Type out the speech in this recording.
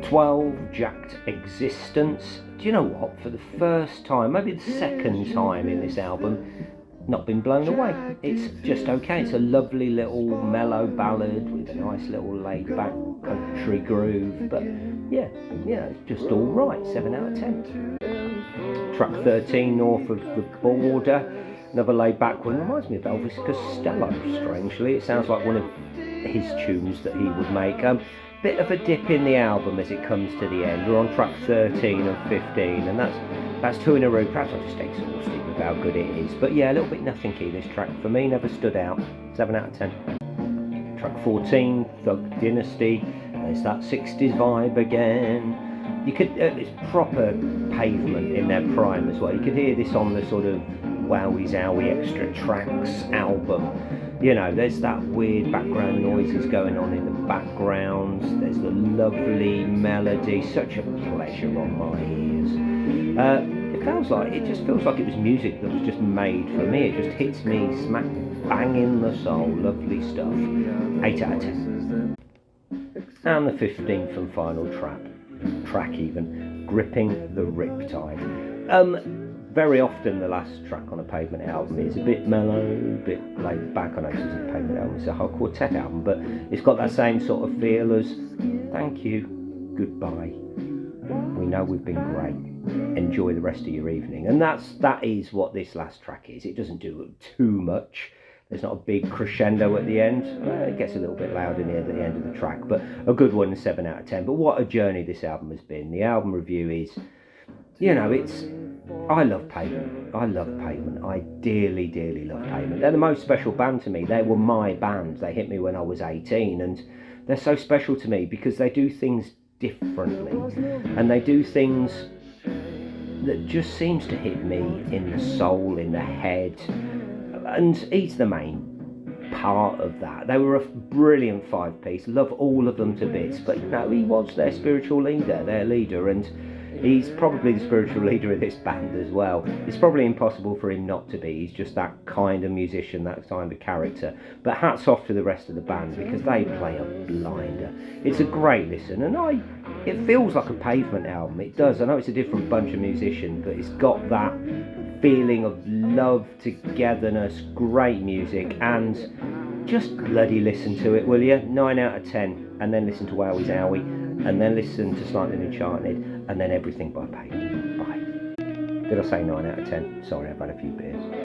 12, Jacked Existence. Do you know what? For the first time, maybe the second time in this album, not been blown away. It's just okay. It's a lovely little mellow ballad with a nice little laid-back country groove. But yeah, it's just all right. 7 out of 10. Track 13, North of the Border. Another laid-back one. Reminds me of Elvis Costello, strangely. It sounds like one of his tunes that he would make. Bit of a dip in the album as it comes to the end. We're on track 13 and 15, and that's two in a row. Perhaps I'm just exhausted with how good it is. But yeah, a little bit nothing key this track. For me, never stood out. 7 out of 10. Track 14, Thug Dynasty. There's that 60s vibe again. You could, it's proper Pavement in their prime as well. You could hear this on the sort of Wowie Zowie Extra Tracks album. You know, there's that weird background noises going on in the background. There's the lovely melody, such a pleasure on my ears. It just feels like it was music that was just made for me. It just hits me smack bang in the soul. Lovely stuff. 8 out of 10. And the 15th and final track even, Gripping the Riptide. Very often the last track on a Pavement album is a bit mellow, a bit laid back. I know this isn't a Pavement album, it's a Hard Quartet album, but it's got that same sort of feel as thank you, goodbye, we know we've been great, enjoy the rest of your evening. And that is what this last track is. It doesn't do too much. There's not a big crescendo at the end. It gets a little bit louder near the end of the track, but a good one, 7 out of 10. But what a journey this album has been. The album review is, you know, I love Pavement. I dearly, dearly love Pavement. They're the most special band to me. They were my band. They hit me when I was 18, and they're so special to me because they do things differently, and they do things that just seems to hit me in the soul, in the head, and he's the main part of that. They were a brilliant 5-piece. Love all of them to bits, but you know, he was their spiritual leader, their leader, and he's probably the spiritual leader of this band as well. It's probably impossible for him not to be. He's just that kind of musician, that kind of character. But hats off to the rest of the band because they play a blinder. It's a great listen, and it feels like a Pavement album. It does. I know it's a different bunch of musicians, but it's got that feeling of love, togetherness, great music, and just bloody listen to it, will you? 9 out of 10, and then listen to Wowie Zowie, and then listen to Slightly Enchanted, and then everything by Pavement. Bye. Did I say 9 out of 10? Sorry, I've had a few beers.